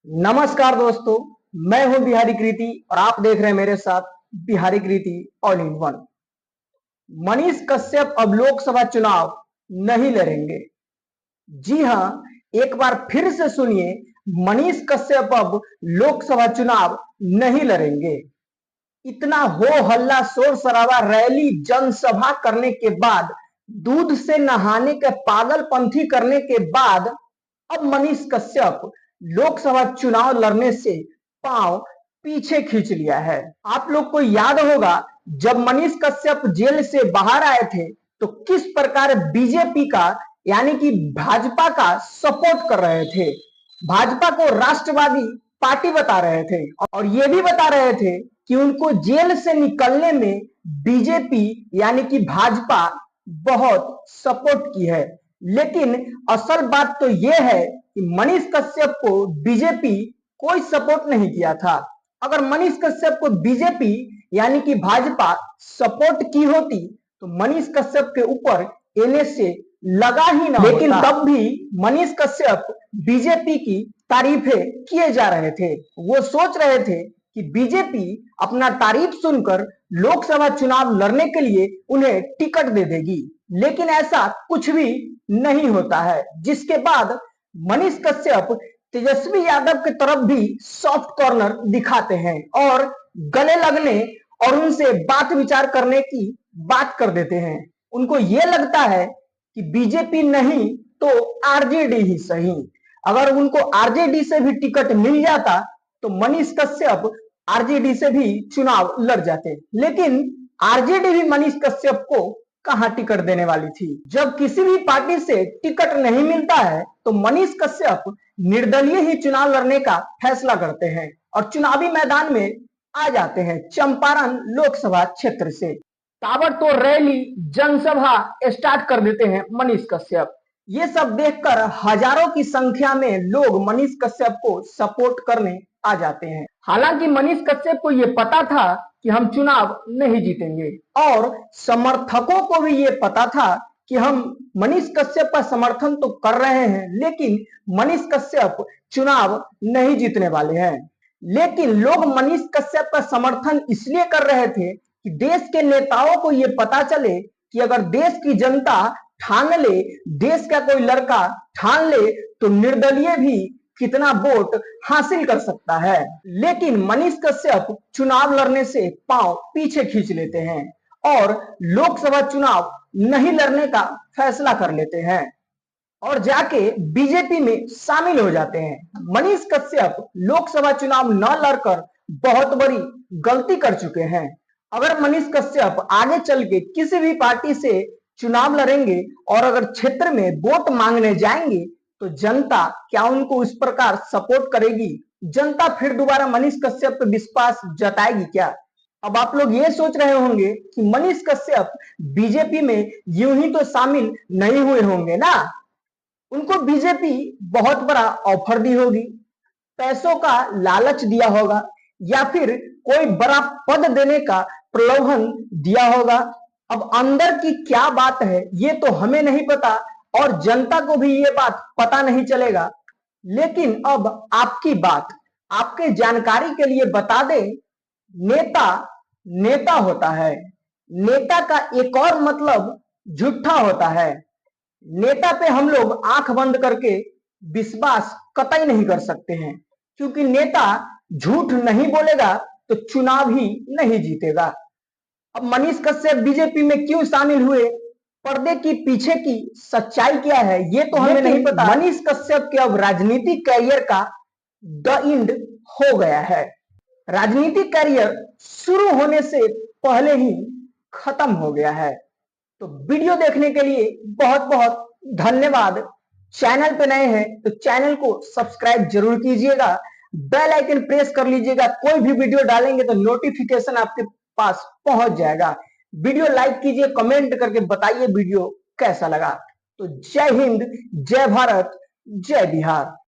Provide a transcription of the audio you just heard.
नमस्कार दोस्तों, मैं हूं बिहारी कृति और आप देख रहे हैं मेरे साथ Bihari Kriti all in one. Manish Kashyap अब लोकसभा चुनाव नहीं लड़ेंगे। जी हां, एक बार फिर से सुनिए, मनीष कश्यप अब लोकसभा चुनाव नहीं लड़ेंगे। इतना हो हल्ला शोर शराबा रैली जनसभा करने के बाद, दूध से नहाने के पागलपंथी करने के बाद अब मनीष कश्यप लोकसभा चुनाव लड़ने से पांव पीछे खींच लिया है। आप लोग को याद होगा, जब मनीष कश्यप जेल से बाहर आए थे तो किस प्रकार बीजेपी का यानी कि भाजपा का सपोर्ट कर रहे थे, भाजपा को राष्ट्रवादी पार्टी बता रहे थे और ये भी बता रहे थे कि उनको जेल से निकलने में बीजेपी यानी कि भाजपा बहुत सपोर्ट की है। लेकिन असल बात तो यह है कि मनीष कश्यप को बीजेपी कोई सपोर्ट नहीं किया था। अगर मनीष कश्यप को बीजेपी यानी कि भाजपा सपोर्ट की होती तो मनीष कश्यप के ऊपर एनएसए लगा ही ना, लेकिन तब भी मनीष कश्यप बीजेपी की तारीफें किए जा रहे थे। वो सोच रहे थे कि बीजेपी अपना तारीफ सुनकर लोकसभा चुनाव लड़ने के लिए उन्हें टिकट दे देगी, लेकिन ऐसा कुछ भी नहीं होता है। जिसके बाद मनीष कश्यप तेजस्वी यादव की तरफ भी सॉफ्ट कॉर्नर दिखाते हैं और गले लगने और उनसे बात विचार करने की बात कर देते हैं। उनको यह लगता है कि बीजेपी नहीं तो आरजेडी ही सही। अगर उनको आरजेडी से भी टिकट मिल जाता तो मनीष कश्यप आरजेडी से भी चुनाव लड़ जाते, लेकिन आरजेडी भी मनीष कश्यप को कहां टिकट देने वाली थी। जब किसी भी पार्टी से टिकट नहीं मिलता है तो मनीष कश्यप निर्दलीय ही चुनाव लड़ने का फैसला करते हैं और चुनावी मैदान में आ जाते हैं चंपारण लोकसभा क्षेत्र से। ताबड़तोड़ रैली जनसभा स्टार्ट कर देते हैं मनीष कश्यप। ये सब देखकर हजारों की संख्या में लोग मनीष कश्यप को सपोर्ट करने आ जाते हैं। हालांकि मनीष कश्यप को यह पता था कि हम चुनाव नहीं जीतेंगे और समर्थकों को भी यह पता था कि हम मनीष कश्यप का समर्थन तो कर रहे हैं लेकिन मनीष कश्यप चुनाव नहीं जीतने वाले हैं। लेकिन लोग मनीष कश्यप का समर्थन इसलिए कर रहे थे कि देश के नेताओं को यह पता चले कि अगर देश की जनता ठान ले, देश का कोई लड़का ठान ले तो निर्दलीय भी कितना वोट हासिल कर सकता है। लेकिन मनीष कश्यप चुनाव लड़ने से पांव पीछे खींच लेते हैं और लोकसभा चुनाव नहीं लड़ने का फैसला कर लेते हैं और जाके बीजेपी में शामिल हो जाते हैं। मनीष कश्यप लोकसभा चुनाव न लड़कर बहुत बड़ी गलती कर चुके हैं। अगर मनीष कश्यप आगे चल के किसी भी पार्टी से चुनाव लड़ेंगे और अगर क्षेत्र में वोट मांगने जाएंगे तो जनता क्या उनको इस प्रकार सपोर्ट करेगी? जनता फिर दोबारा मनीष कश्यप पर विश्वास जताएगी क्या? अब आप लोग ये सोच रहे होंगे कि मनीष कश्यप बीजेपी में यूं ही तो शामिल नहीं हुए होंगे ना, उनको बीजेपी बहुत बड़ा ऑफर दी होगी, पैसों का लालच दिया होगा या फिर कोई बड़ा पद देने का प्रलोभन दिया होगा। अब अंदर की क्या बात है ये तो हमें नहीं पता और जनता को भी ये बात पता नहीं चलेगा। लेकिन अब आपकी बात, आपके जानकारी के लिए बता दें, नेता नेता होता है। नेता का एक और मतलब झूठा होता है। नेता पे हम लोग आंख बंद करके विश्वास कतई नहीं कर सकते हैं, क्योंकि नेता झूठ नहीं बोलेगा तो चुनाव ही नहीं जीतेगा। अब मनीष कश्यप बीजेपी में क्यों शामिल हुए, पर्दे की पीछे की सच्चाई क्या है ये तो हमें नहीं पता। मनीष कश्यप के अब राजनीतिक कैरियर का द एंड हो गया है। राजनीतिक कैरियर शुरू होने से पहले ही खत्म हो गया है। तो वीडियो देखने के लिए बहुत बहुत धन्यवाद। चैनल पे नए हैं तो चैनल को सब्सक्राइब जरूर कीजिएगा, बेल आइकन प्रेस कर लीजिएगा। कोई भी वीडियो डालेंगे तो नोटिफिकेशन आपके पास पहुंच जाएगा। वीडियो लाइक कीजिए, कमेंट करके बताइए वीडियो कैसा लगा। तो जय हिंद, जय भारत, जय बिहार।